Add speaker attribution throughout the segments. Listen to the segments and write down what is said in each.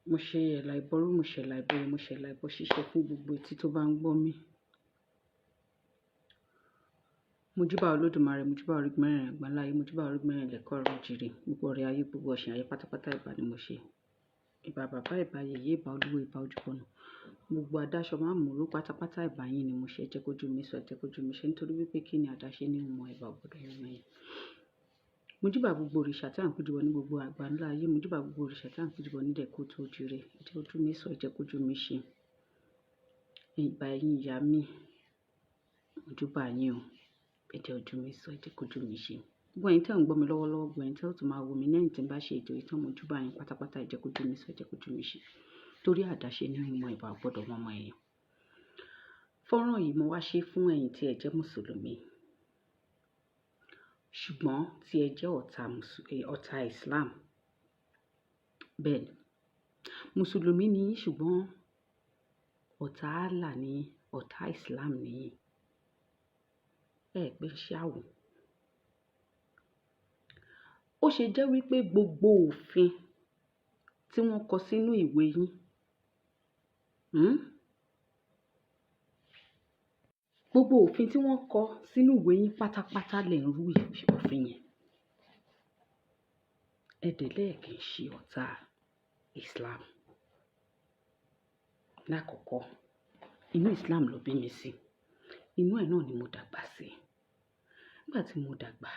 Speaker 1: Mo ṣe ẹ̀là ìbọrú, mo ṣe ẹ̀là ìbọrú, mo ṣe ẹ̀là ìbọ ṣíṣe fún gbogbo etí tó bá ń gbọ́ mi. Mojúbà Olódùmarè, mojúbà orí mẹ́rin àgbáláyé, mojúbà orí mẹ́rin lẹ́kọ́ ọ̀run jìrì, gbogbo ọ̀rẹ́ ayé, gbogbo ọ̀sìn ayé pátápátá ìbà ni mo ṣe. Ìbà bàbá, ìbà yèyé, ìbà olúwo, ìbà ojúbọ̀nà. Gbogbo adáṣọ máa ń múrú pátápátá ìbà yín ni mo ṣe. Ẹ jẹ́ kójú mi sọ, ẹ jẹ́ kójú mi ṣe, nítorí wípé kí ni àdáṣe ní ìmọ̀ ìbà ọ̀gbọ̀dọ̀ yẹn mẹ́yìn. Mojúbà gbogbo òrìṣà tí à ń péjọ ní gbogbo àgbáńlá ayé, mojúbà gbogbo òrìṣà tí à ń péjọ ní dẹ̀kó tó jire. Ẹ jẹ́ kójú mi sọ, ẹ jẹ́ kójú mi ṣe. Ìbà ẹ̀yin ìyá mi, mojúbà yín o. Ẹ jẹ́ ojú mi sọ, ẹ jẹ́ kójú mi ṣe. Gbogbo ẹ̀yin tí ò ń gbọ́ mi lọ́wọ́lọ́wọ́, gbogbo ẹ̀yin tí ó tún máa wò mí lẹ́yìn tí n bá ṣe ètò ìtàn, mojúbà yín pátápátá, ẹ jẹ́ kójú mi sọ, ẹ jẹ́ kójú mi ṣe. Torí àdáṣe ní ìmọ̀ ìbà ọ̀gbọ̀dọ̀ mọ́mọ́ èèyàn. Fọ́nrán yìí mo wá ṣe fún ẹ̀yin tí ẹ jẹ́ Mùsùlùmí, ṣùgbọ́n tí ẹ jẹ́ ọ̀tá Islam. Bẹ́ẹ̀ ni, Mùsùlùmí ni yín ṣùgbọ́n ọ̀tá Allah ni yín, ọ̀tá Islam ni yín. Ẹ pé ṣáwò. Ó ṣe jẹ́ wípé gbogbo òfin tí wọ́n kọ sínú ìwé yín, gbogbo òfin tí wọ́n kọ sínú ìwé yín pátápátá lẹ̀ ń rú òfin yẹn. Ẹ̀dẹ̀lẹ́ kì í ṣe ọ̀tá Islam. Lákọ̀ọ́kọ́, inú Islam ló bí mi sí. Inú ẹ̀ náà ni mo dàgbà sí. Nígbà tí mo dàgbà,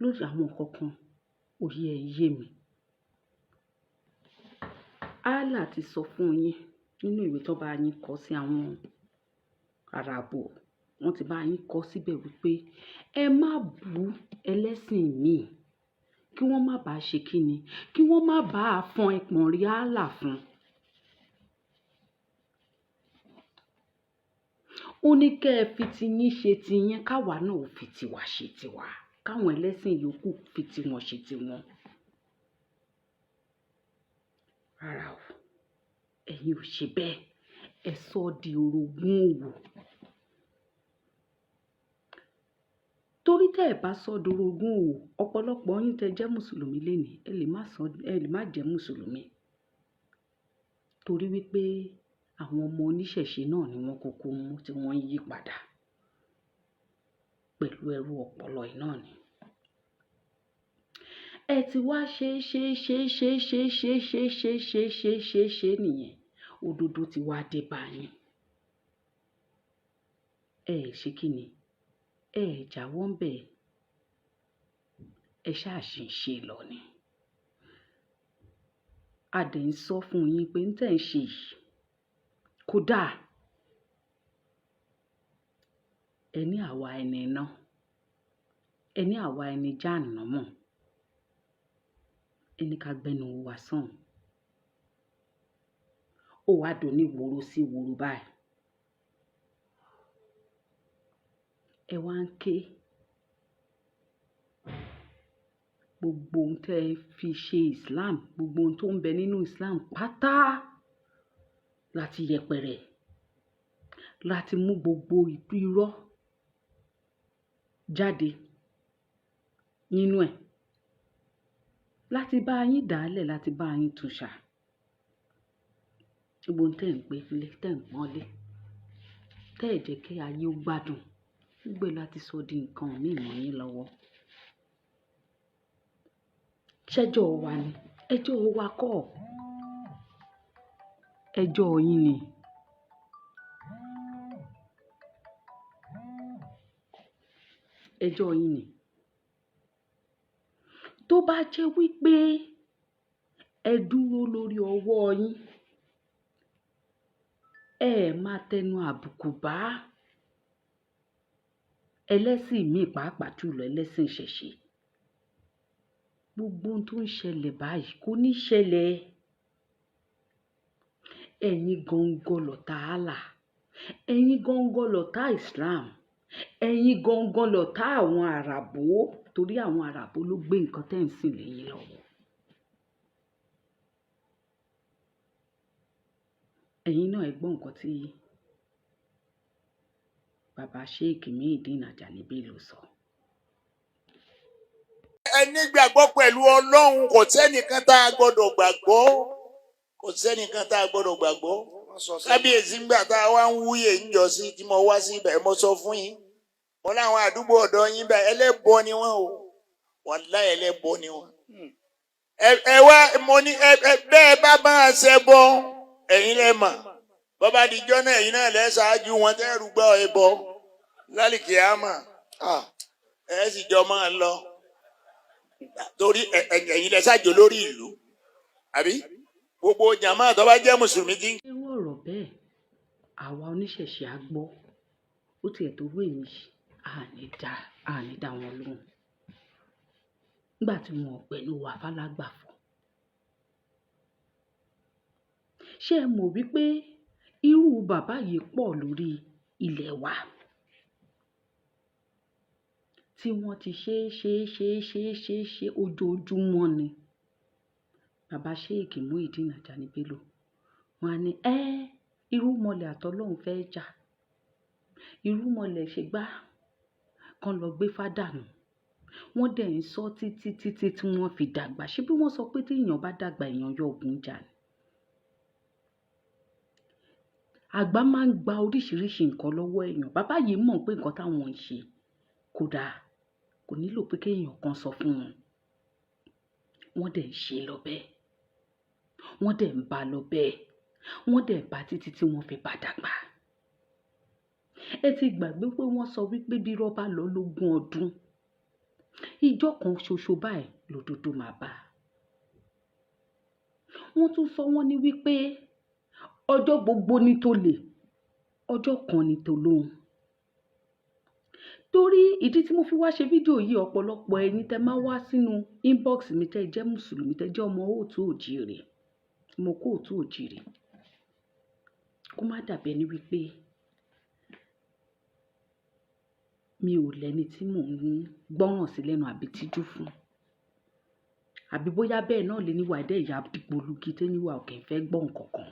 Speaker 1: lórí àwọn nǹkan kan, òye ẹ̀ yé mi. Allah ti sọ fún yín nínú ìwé tó bá yín kọ sí àwọn Àràbò. Wọ́n ti bá yín kọ síbẹ̀ wípé ẹ má bú ẹlẹ́sìn míì, kí wọ́n má bàa ṣe kíni, kí wọ́n má bàa fọn ẹpọ̀n rí Allah fún. Ó ní kẹ́ ẹ fi tiyín ṣe tiyín, káwa náà ò fi tiwa ṣe tiwa, káwọn ẹlẹ́sìn yòókù fi tiwọn ṣe tiwọn. Rárá o, ẹ̀yin ò ṣe bẹ́ẹ̀, ẹ sọ di orogún òwò. Torí tẹ́ ẹ bá sọ di orogún òwò, ọ̀pọ̀lọpọ̀ yín tẹ́ jẹ́ Mùsùlùmí lénìí, ẹ lè má jẹ́ Mùsùlùmí. Torí wípé àwọn ọmọ oníṣẹ̀ṣe náà ni wọ́n kúkú mú tí wọ́n yí padà pẹ̀lú ẹrú ọpọlọ iná ni. Ẹ ti wá ṣe nìyẹn. Òdodo ti wá dé bá yín. Ẹ ṣe kíni? Ẹ jáwọ́ ń bẹ̀. Ẹ ṣáà ṣì ń ṣe lọ ni. A dẹ̀ ń sọ fún yín pé ń tẹ̀ ń ṣe yìí kódà ẹni àwa ẹni iná, ẹni àwa ẹni jahannama, ẹni ká gbẹnu wa sàn. Ó wá dùn ní woro sí woro báyìí. Ẹ wá ń ké. Gbogbo ohun tẹ́ ẹ fi ṣe Islam, gbogbo ohun tó ń bẹ nínú Islam pátá láti yẹpẹrẹ, láti mú gbogbo irọ́ jáde nínú ẹ̀, láti bá yín dálẹ̀, láti bá yín túnṣà. Gbogbo ohun tẹ́ ẹ ń pè lé, tẹ́ ẹ ń pọ́n lé, tẹ́ ẹ jẹ́ kí ayé ó gbádùn, gbogbo láti sọ di nǹkan míì mọ́ yín lọ́wọ́. Ṣẹ́jọ́ wa ni, ẹjọ́ wa kọ́, ẹjọ́ yín ni. Ẹjọ́ yín ni. Tó bá jẹ́ wípé ẹ dúró lórí ọwọ́ yín, ẹ máa tẹnu àbùkù bá ẹlẹ́sìn míì, pàápàá jùlọ ẹlẹ́sìn ìṣẹ̀ṣe. Gbogbo ohun tó ń ṣẹlẹ̀ báyìí kò ní ṣẹlẹ̀. Ẹ̀yin gangan lọ̀tá Allah, ẹ̀yin gangan lọ̀tá Islam, ẹ̀yin gangan lọ̀tá àwọn Àràbò, torí àwọn Àràbò ló gbé nǹkan tẹ́ ń sìn lẹ́yìn lọ́wọ́. Ẹ̀yin náà ẹ gbọ́ nǹkan tí bàbá Sheikh Muyideen Ajani Bello sọ.
Speaker 2: Ẹni gbàgbọ́ pẹ̀lú Ọlọ́run, kò sẹ́nìkan tá a gbọ́dọ̀ gbàgbọ́. kò sẹ́nìkan tá a gbọ́dọ̀ gbàgbọ́. Kábíyèsí ńgbà tá a wá ń wúyè ń jọ sí tí mo wá sí ibẹ̀ mo sọ fún yín. Mo láwọn àdúgbò ọ̀dọ́ yín bẹ́ẹ̀ ẹlẹ́bọ ni wọ́n o. Wàláhì ẹlẹ́bọ ni wọ́n. Ẹ wá mo ní bẹ́ẹ̀ bá a ṣẹ bọ ẹ̀yin lẹ́ mà. Bọ́bá dijọ́ náà ẹ̀yin náà lẹ́ ṣáájú wọn tẹ́ rúgbọ́ ẹbọ lálìkí àmà. Ẹ sì jọ máa lọ. Torí ẹ̀yin lẹ́ ṣáájú lórí ìlú. Àbí? Gbogbo jàmáà tó bá jẹ́ mùsùlùmí ti ń.
Speaker 1: irú ọ̀rọ̀ bẹ́ẹ̀ àwa oníṣẹ̀ṣe á gbọ́ ó tiẹ̀ tó wé mi àní dá wọn lóhùn nígbà tí wọn ò pẹ̀lú wa fálágbàfọ̀. ṣé ẹ mọ̀ wípé irú bàbá yìí pọ̀ lórí ilẹ̀ wa tí wọ́n ti ṣe ojoojúmọ́ ni. Bàbá Sheikh Muyideen Ajani Bello wọn á ní irúnmọlẹ̀ àtọlọ́hun fẹ́ jà, irúnmọlẹ̀ ṣe gbá kan lọ gbé fádànù. Wọ́n dẹ̀ ń sọ títí tí wọ́n fi dàgbà. Ṣé bí wọ́n sọ pé tí èèyàn bá dàgbà èèyàn yọ ogun jà ni. Àgbà máa ń gba oríṣiríṣi nǹkan lọ́wọ́ èèyàn. Bàbá yìí mọ̀ pé nǹkan táwọn ń ṣe kò dáa, kò nílò pé kéèyàn kan sọ fún wọn. Wọ́n dẹ̀ ń ṣe lọ bẹ́ẹ̀, wọ́n dẹ̀ ń bá lọ bẹ́ẹ̀, wọ́n dẹ̀ bá títí tí wọ́n fi bá dàgbà. Ẹ ti gbàgbé pé wọ́n sọ wípé bí irọ́ bá lọ lógún ọdún, ìjọ́ kan ṣoṣo báyìí lòdodo máa bá. Wọ́n tún sọ wọ́n ní wípé ọjọ́ gbogbo ní tolè, ọjọ́ kan ní tolóhun. Torí ìdí tí mo fi wá ṣe fídíò yìí, ọ̀pọ̀lọpọ̀ ẹ̀yin tẹ́ máa wá sínú inbox mi tẹ́ jẹ́ mùsùlùmí tẹ́ jẹ́ ọmọ òòtú òjìrè, mo kó òòtú òjìrè. Kó má dàbí ẹni wípé mi ò lẹ́ni tí mò ń gbọ́ràn sí lẹ́nu àbí tíjú fún. Àbí bóyá bẹ́ẹ̀ náà lè níwà ẹ̀dẹ́ ìyá dìpolúkí tẹ́ níwà òkè ń fẹ́ gbọ́ nǹkan kan.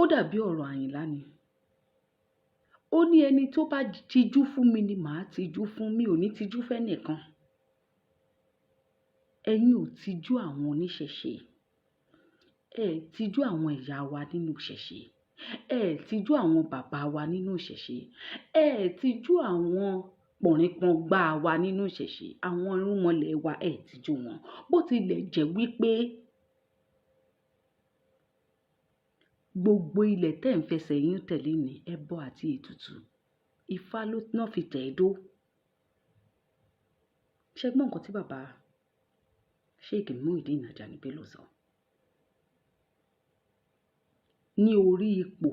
Speaker 1: Ó dàbí ọ̀rọ̀ Àyìnlá ni. Ó ní ẹni tó bá tijú fún mi ni màá tijú fún, mi ò ní tijú fẹ́nìkan. Ẹ̀yin ò tijú àwọn oníṣẹ̀ṣe. Ẹ tijú àwọn ìyá wa nínú ìṣẹ̀ṣe. Ẹ tijú àwọn bàbá wa nínú ìṣẹ̀ṣe. Ẹ tijú àwọn pọ̀nrípọ̀ngbà wa nínú ìṣẹ̀ṣe. Àwọn irúnmọlẹ̀ wa ẹ tijú wọn. Bó tilẹ̀ jẹ́ wípé gbogbo ilẹ̀ tẹ́ ń fẹsẹ̀ yín tẹ̀lé ní ẹbọ àti ètùtù. Ifá ló náà fi tẹ̀ ẹ́ dó. Ṣé gbọ́n nǹkan tí bàbá Sheikh Muyideen Ajani Bello sọ? Ní orí ipò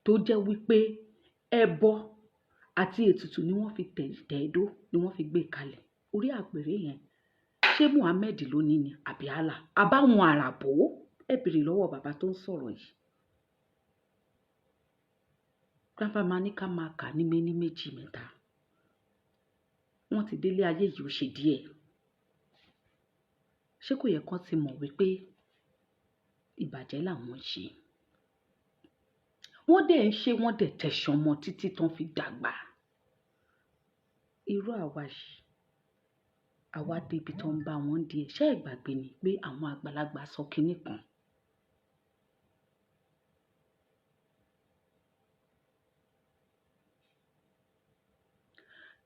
Speaker 1: tó jẹ́ wípé ẹbọ àti ètùtù ni wọ́n fi tẹ̀ ẹ́ dó, ni wọ́n fi gbé kalẹ̀. Orí àpèrè yẹn ṣé Muhammed ló ní ni àbí Allah? Àbáwọn àràbò? Ẹ bèrè lọ́wọ́ bàbá tó ń sọ̀rọ̀ yìí. Grandpa máa ní ká máa kà ní méní méjì mẹ́ta. Wọ́n ti délé ayé yìí ó ṣe díẹ̀. Ṣé kò yẹ kán ti mọ̀ wípé ìbàjẹ́ làwọn ń ṣe? Wọ́n dẹ̀ ń ṣe, wọ́n dẹ̀ tẹ̀sán mọ́ títí tán fi dàgbà. Irú àwa yìí, àwa débi tó ń bá wọn díẹ̀. Ṣé ẹ gbàgbé ni pé àwọn àgbàlagbà sọ kinní kan?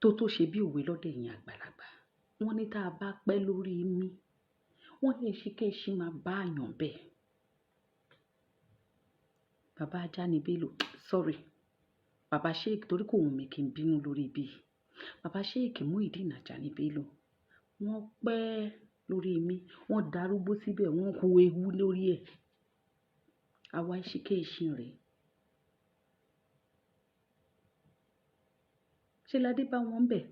Speaker 1: Tó ṣe bí òwe lọ́dọ̀ ẹ̀yin àgbàlagbà. Wọ́n ní tá a bá pẹ́ lórí mi, wọ́n ní èṣìkéṣí máa bá àyàn bẹ́ẹ̀. Bàbá Ajani Bello, sorry. Bàbá Sheikh, torí kò wù mí kí n bínú lórí ibi. Bàbá Sheikh Muyideen Ajani Bello, wọ́n pẹ́ lórí mi, wọ́n darúgbó síbẹ̀, wọ́n hu ewu lórí ẹ̀. Àwa èṣìkéṣí rèé. Ṣé ládé bá wọn bẹ̀?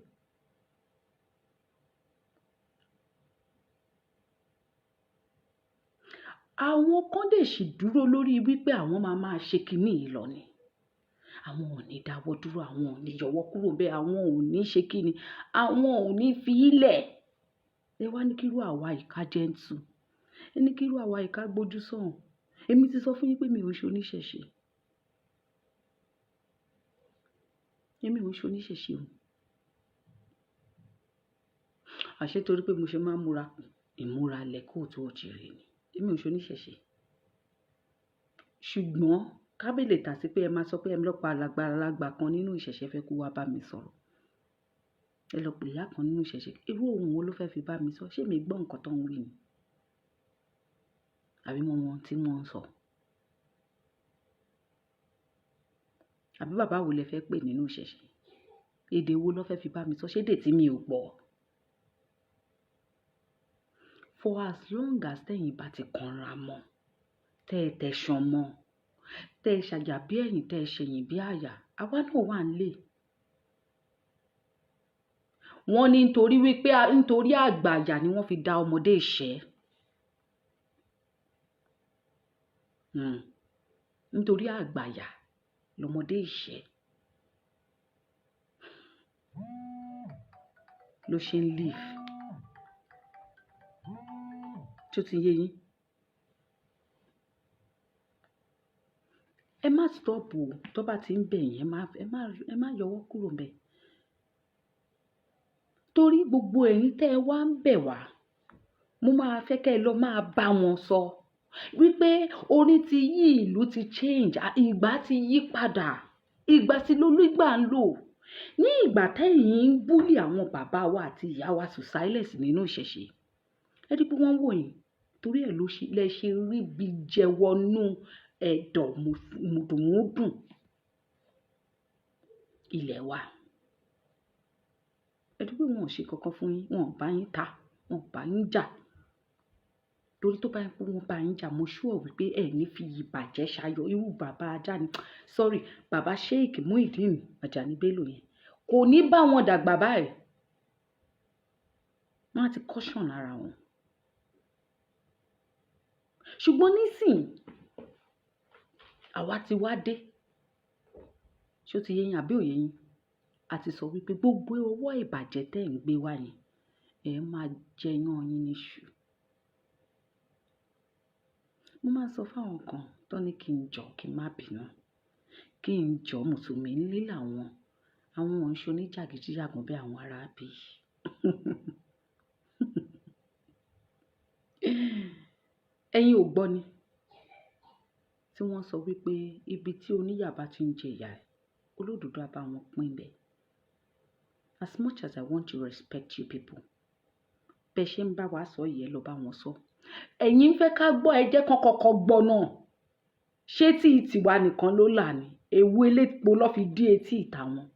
Speaker 1: Àwọn kan dẹ̀ sì dúró lórí wípé àwọn máa ṣe kinní yìí lọ ni. Àwọn ò ní dáwọ́ dúró, àwọn ò ní yọwọ́ kúrò bẹ́ẹ̀, àwọn ò ní ṣe kíni, àwọn ò ní fi ilẹ̀. Ẹ wá ní kírú àwa ìka jẹ́ǹtù. Ẹ ní kírú àwa ìka gbójú sọ̀hún. Èmi ti sọ fún yín pé mi ò ń ṣe oníṣẹ̀ṣe. Èmi ò ń ṣe oníṣẹ̀ṣe o. Àṣé torí pé mo ṣe máa ń múra ìmúra lẹ́kọ̀ọ́ òjìrì ni èmi ò ṣoníṣẹ̀ṣe ṣùgbọ́n kábílẹ̀ tà sí pé ẹ máa sọ pé ẹ lọ́pàá alágbà kan nínú ìṣẹ̀ṣe fẹ́ kó wá bá mi sọ̀rọ̀ ẹ lọ pè ìyá kan nínú ìṣẹ̀ṣe irú ohun wo ló fẹ́ fi bá mi sọ ṣé mi gbọ́ nǹkan tó ń wí ni àbí mo mọ ohun tí wọ́n ń sọ àbí bàbá wo lẹ fẹ́ pè nínú ìṣẹ̀ṣe èdè wo ló fẹ́ fi bá mi sọ ṣé èdè tí mi ò gbọ́ for as long as tẹ̀yin bá ti kanra mọ́ tẹ́ ẹ tẹ̀sán mọ́ tẹ́ ẹ ṣàjà bí ẹ̀yìn tẹ́ ẹ ṣẹ̀yìn bí àyà àwa náà wà ń lè. Wọ́n ní nítorí àgbàyà ni wọ́n fi dá ọmọdé ìṣẹ́. Nítorí àgbàyà lọmọdé ìṣẹ́ ló ṣe ń live. Tó ti yé yín. Ẹ má stop o tó bá ti ń bẹ̀ yín ẹ má yọwọ́ kúrò ńbẹ̀. Torí gbogbo ẹ̀yin tẹ́ ẹ wá ń bẹ̀ wá mo máa fẹ́ kẹ́ ẹ lọ máa bá wọn sọ wípé orin ti yí ìlú ti change ìgbà ti yí padà ìgbà tí lólúgbà ń lò ní ìgbà tẹ́yìn ń búlì àwọn bàbá wa àti ìyá wa to silence nínú ìṣẹ̀ṣe ẹ rí pé wọ́n wò yín torí ẹ̀ lẹ ṣe rí bí jẹwọ́nú ẹ̀dọ̀ mùdùmúdùn ilẹ̀ wa ẹ rí pé wọn ò ṣe kankan fún yín wọn ò bá yín ta wọn ò bá yín jà torí tó bá yín pé wọn bá yín jà mo ṣúọ̀ wípé ẹ ní fi ìbàjẹ́ ṣayọ̀ irú bàbá bàbá Sheikh Muideen Ajani Bello yẹn kò ní bá wọn dàgbà báyìí wọn á ti caution ara wọn ṣùgbọ́n nísìn àwa ti wá dé ṣó ti yé yín àbí òye yín a ti sọ wípé gbogbo owó ìbàjẹ́ tẹ́ ń gbé wá yẹn ẹ máa jẹyàn yín níṣu. Mo máa sọ fáwọn kan tó ní kí n jọ kí n má bínú kí n jọ mùsùlùmí nílé làwọn àwọn oníṣẹ́ oníjàgídíjàgan bí àwọn ará bí. Ẹ̀yin ò gbọ́ ni tí wọ́n sọ wípé ibi tí oníyà bá ti ń jẹ ìyà ẹ̀ olódodo á bá wọn pín bẹ́ẹ̀. As much as I want to respect you people bẹ́ẹ̀ ṣe ń bá wa sọ yìí ẹ lọ bá wọn sọ. Ẹ̀yin fẹ́ ká gbọ́ ẹ jẹ́ kán kọ́kọ́ gbọ́ náà ṣé tí tiwa nìkan ló là ní ewu elépo lọ́ fi dí etí ìta wọn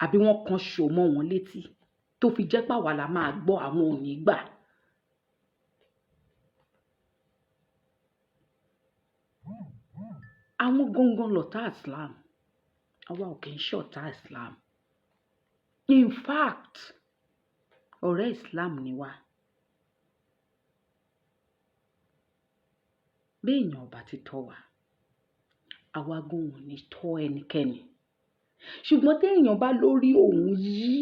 Speaker 1: àbí wọ́n kan ṣò mọ́ wọn létí tó fi jẹ́ pàwọ́ la máa gbọ́ àwọn ò ní gbà. Àwọn gangan lọ̀tá Islam àwa ò kì í ṣọ̀tá Islam in fact ọ̀rẹ́ Islam ni wá. Béèyàn ọba ti tọ́ wa àwa gan ò ní tọ́ ẹnikẹ́ni ṣùgbọ́n téèyàn bá lórí òun yìí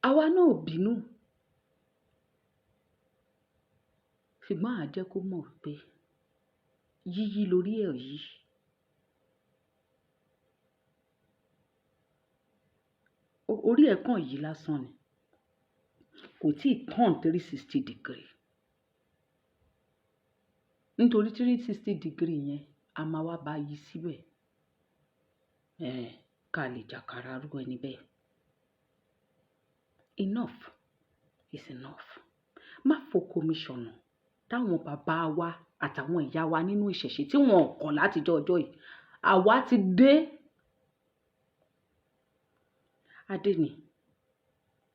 Speaker 1: àwa náà ò bínú ṣùgbọ́n à jẹ́ kó mọ̀ pé yíyí lórí ẹ̀ yìí orí ẹ̀ kàn yí lásán ni kò tí ì turn 360 degree nítorí 360 degree yẹn a máa wá bá yí síbẹ̀ ká lè jàkàrà rú ẹni bẹ́ẹ̀. Enough is enough. Má foko mi ṣọ̀nà táwọn bàbá wa àtàwọn ìyá wa nínú ìṣẹ̀ṣe tí wọn kọ̀ látijọ́ ọjọ́ yìí àwa ti dé adé ni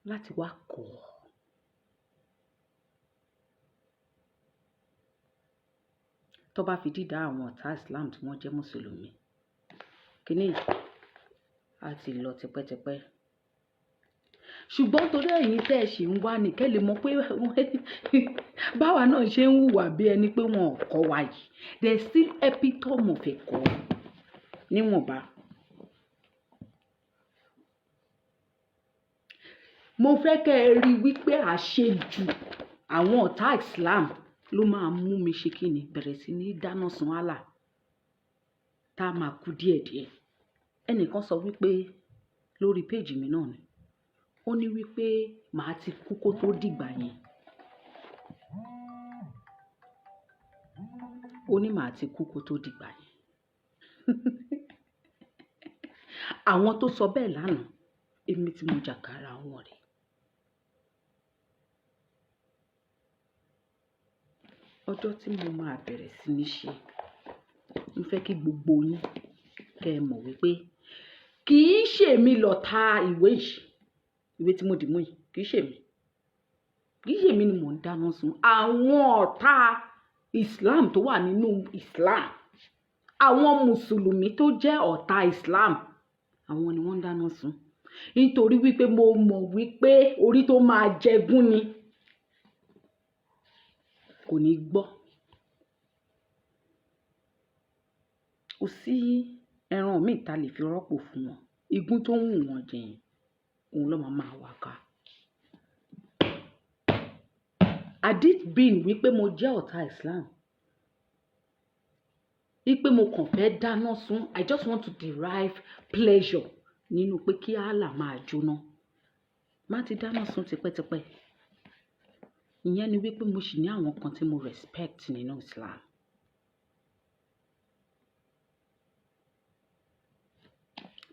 Speaker 1: láti wá kọ́ ọ. Tó bá fi dídá àwọn ọ̀tá Islam tí wọ́n jẹ́ mùsùlùmí kíní á ti lọ tipẹ́tipẹ́ ṣùgbọ́n torí ẹ̀yin tẹ́ ẹ ṣì ń wá ní kẹ́ lè mọ̀ pé báwa náà ṣe ń hùwà bí ẹni pé wọn ò kọ́ wa yìí there is still epitome of ẹ̀kọ́ níwọ̀nba. Mo fẹ́ kẹ́ ẹ rí wípé àṣejù àwọn ọ̀tá Islam ló máa mú mi ṣe kí ni bẹ̀rẹ̀ sí ní dáná sun Allah tá a máa kú díẹ̀díẹ̀. Ẹnìkan sọ wípé lórí péjì mi náà ni. Ó ní wípé màá ti kú kó tó dìgbà yẹn. Ó ní màá ti kú kó tó dìgbà yẹn. Àwọn tó sọ bẹ́ẹ̀ lánàá, èmi tí mo jàkàrà wọn rè. Ọjọ́ tí mo máa bẹ̀rẹ̀ sí ní ṣe, mo fẹ́ kí gbogbo yín kẹ́ ẹ mọ̀ wípé kì í ṣèmi lọ̀tá ìwé yìí. Ìwé tí mo dì mú yìí kì í ṣèmi. Kì í ṣèmi ni mò ń dáná sun. Àwọn ọ̀tá Islam tó wà nínú Islam, àwọn Mùsùlùmí tó jẹ́ ọ̀tá Islam, àwọn ni wọ́n ń dáná sun. Nítorí wípé mo mọ̀ wípé orí tó máa jẹgún ni kò ní gbọ́. Kò sí ẹran míì ta lè fi rọ́pò fún wọn. Igún tó ń wù wọ́n jẹ yẹn, òun ló máa wá ká. Had it been wípé mo jẹ́ ọ̀tá Islam, wípé mo kàn fẹ́ dáná sun, I just want to derive pleasure nínú pé kí Allah máa jóná, má ti dáná sun tipẹ́tipẹ́. Ìyẹn ni wípé mo sì ní àwọn kan tí mo respect nínú Islam.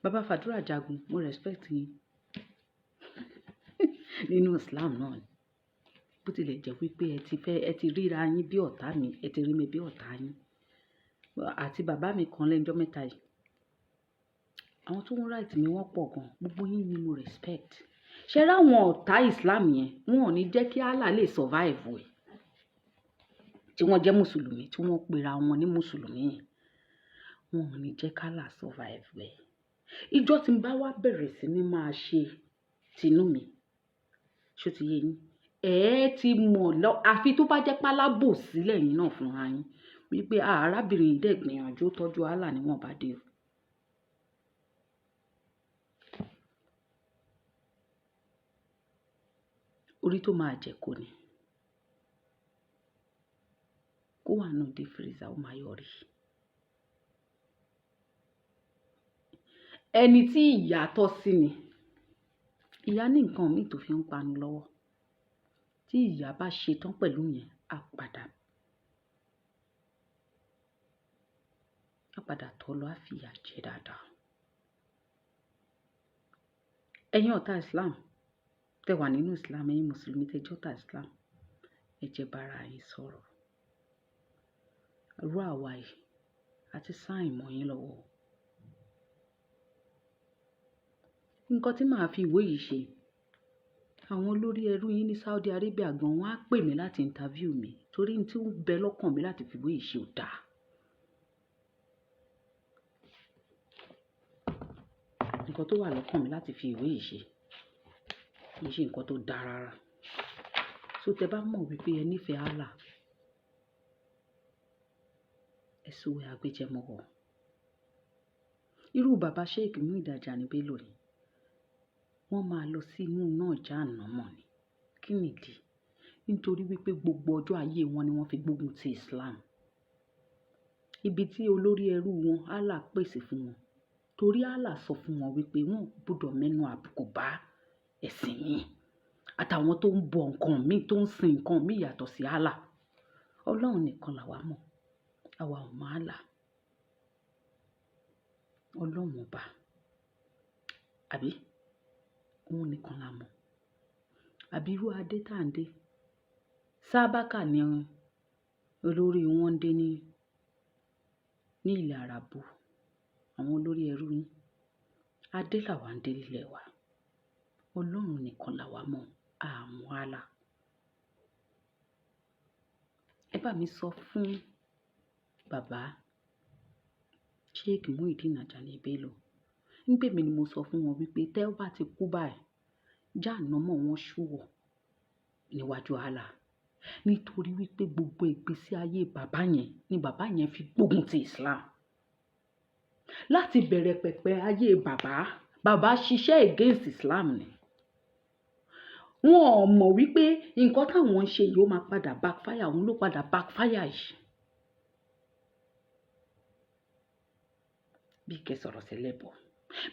Speaker 1: Bàbá Fàdúrà Jagun, mo respect yín nínú Islam náà ni. Bó tilẹ̀ jẹ́ wípé ẹ ti ríra yín bí ọ̀tá mi, ẹ ti rí mi bí ọ̀tá yín. Àti bàbá mi kan lẹ́jọ́ mẹ́ta yìí. Àwọn tó ń right mi wọ́n pọ̀ gan. Gbogbo yín ni mo respect. Ṣé ráwọn ọ̀tá Islam yẹn, wọn ò ní jẹ́ kí Allah lè survive ẹ̀. Tí wọ́n jẹ́ Mùsùlùmí, tí wọ́n pera wọn ní Mùsùlùmí yẹn, wọn ò ní jẹ́ kí Allah survive ẹ̀. Ìjọ́ tí n bá wá bẹ̀rẹ̀ sí ní máa ṣe tinú mi, ṣó ti yé yín? Ti mọ̀ lọ, àfi tó bá jẹ́ pálábò sílẹ̀ yín náà fúnra yín wípé arábìnrin yìí dẹ̀ gbìyànjú tọ́jú Allah ni wọ́n bá dé o. Orí tó máa jẹ kò ní. Kó wà nù deep freezer ó máa yọrí. Ẹni tí ìyà tọ́ sí ni, ìyà ní nǹkan míì tó fi ń panu lọ́wọ́. Tí ìyà bá ṣe tán pẹ̀lú yẹn, á padà tọ́ lọ, á fìyà jẹ dáadáa. Ẹ̀yin ọ̀tá Islam, tẹ́ wà nínú Islam, ẹ̀yin Mùsùlùmí tẹ́ jẹ́ ọ̀tá Islam, ẹ jẹ́ bára yín sọ̀rọ̀. Irú àwa yìí àti sáìn mọ́ yín lọ́wọ́. Nǹkan tí màá fi ìwé yìí ṣe, àwọn olórí ẹrú yín ní Saudi Arabia gan wọ́n á pè mí láti interview mi torí tí ó ń bẹ lọ́kàn mi láti fi ìwé yìí ṣe ò dáa. Nǹkan tó wà lọ́kàn mi láti fi ìwé yìí ṣe kì í ṣe nǹkan tó dáa rárá. So tẹ́ bá mọ̀ wípé ẹ nífẹ̀ẹ́ Allah, ẹ sọ agbẹjẹmọ́wọ́. Irú bàbá Sheikh Muideen Ajani Bello ni wọ́n máa lọ sí inú náà Jahannama ni. Kí nìdí? Nítorí wípé gbogbo ọjọ́ ayé wọn ni wọ́n fi gbógun ti Islam. Ibi tí olórí ẹrú wọn Allah pèsè fún wọn, torí Allah sọ fún wọn wípé wọn gbọ́dọ̀ mẹ́nu àbùkù bá ẹ̀sìn mi àtàwọn tó ń bọ nǹkan míì, tó ń sin nǹkan míì yàtọ̀ sí Allah. Ọlọ́run nìkan làwa mọ̀, àwa ò mọ̀ Allah. Ọlọ́run ọba, àbí òun nìkan la mọ̀. Àbí irú adé tá à ń dé, sábàkà ni olórí wọn ń dé ní ilẹ̀ Àràbù, àwọn olórí ẹrú yín. Adé làwa ń dé nílẹ̀ wa. Ọlọ́run nìkan làwa mọ̀, àmọ́ Allah. Ẹ bá mi sọ fún bàbá Sheikh Muideen Ajani Bello, nígbè mi ni mo sọ fún wọn wípé tẹ́ ó bá ti kú báyìí, Jahannama wọn ṣúwọ̀ níwájú Allah. Nítorí wípé gbogbo ìgbésí ayé bàbá yẹn ni bàbá yẹn fi gbógun ti Islam. Láti bẹ̀rẹ̀ pẹ̀pẹ̀ ayé bàbá ṣiṣẹ́ against Islam ni. Wọn ò mọ̀ wípé nǹkan táwọn ń ṣe yìí ó máa padà backfire, òun ló padà backfire yìí. Bí kẹ́ sọ̀rọ̀ sẹ́lẹ̀bọ̀,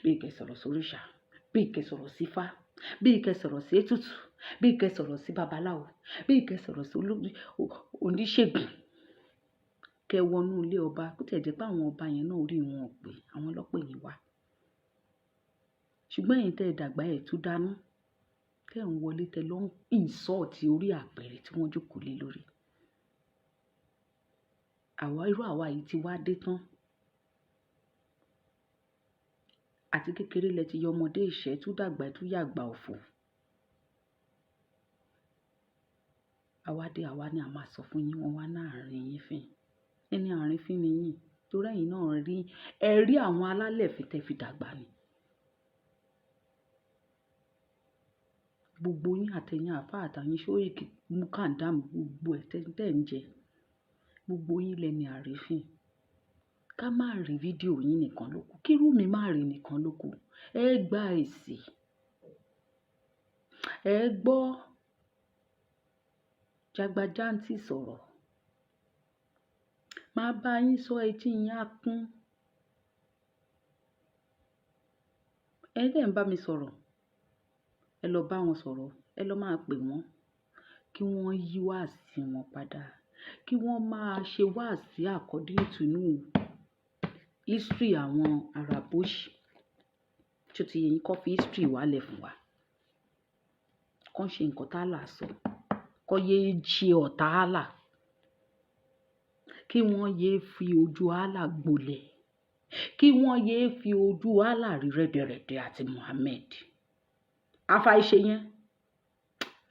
Speaker 1: bí kẹ́ sọ̀rọ̀ sóríṣà, bí kẹ́ sọ̀rọ̀ sí Ifá, bí kẹ́ sọ̀rọ̀ sí ètùtù, bí kẹ́ sọ̀rọ̀ sí babaláwo, bí kẹ́ sọ̀rọ̀ sí oníṣègùn, kẹ́ wọnú ilé ọba kó tẹ̀ jẹ́ pé àwọn ọba yẹn náà orí wọn ò pé àwọn lọ́pọ̀ yìí wá. Ṣùgbọ́n ẹ̀yin tẹ́ ẹ dàgbà ẹ̀ tún dáná tẹ́ ń wọlé tẹ́ lọ ń ìnsọ́ọ̀tì orí àpẹẹrẹ tí wọ́n jókòó lé lórí. Irú àwa yìí ti wá dé tán. Àti kékeré lẹ ti yọ ọmọdé ìṣẹ́ tún dàgbà tún yàgbà òfò. Àwa ni a máa sọ fún yín wọn wá láàrin yín fín. Ẹni àárín fín ni yín torí ẹ̀yin náà rí àwọn alálẹ̀ fi tẹ́ fi dàgbà ni. Gbogbo yín àtẹ̀yìn àfá àtàyìn Ṣóyèkì Múkàndámù gbogbo ẹ̀ tẹ́ ń jẹ. Gbogbo yín lẹni àrífín. Ká má rí fídíò yín nìkan ló kù. Kírú mi má rí nìkan ló kù. Ẹ gba èsì. Ẹ gbọ́ Jagbajanti sọ̀rọ̀. Máa bá yín sọ etí yín á kún. Ẹ dẹ̀ ń bá mi sọ̀rọ̀. Ẹ lọ bá wọn sọ̀rọ̀. Ẹ lọ máa pè wọ́n. Kí wọ́n yí wáàsí wọn padà. Kí wọ́n máa ṣe wáàsí according to history àwọn Araboshi. Tí ó ti yẹ yín kọ́ fi history wálẹ̀ fún wa. Kọ́ ṣe nǹkan tá là sọ. Kọ́ yé ṣe ọ̀tá àlà. Kí wọ́n yé fi ojú àlà gbolẹ̀. Kí wọ́n yé fi ojú àlà rí rẹ́dẹ̀rẹ́dẹ́ àti Muhammad. Àfàìṣe yẹn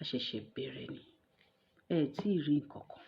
Speaker 1: a ṣẹ̀ṣẹ̀ bẹ̀rẹ̀ ni. Ẹ tí ì rí nǹkan kan.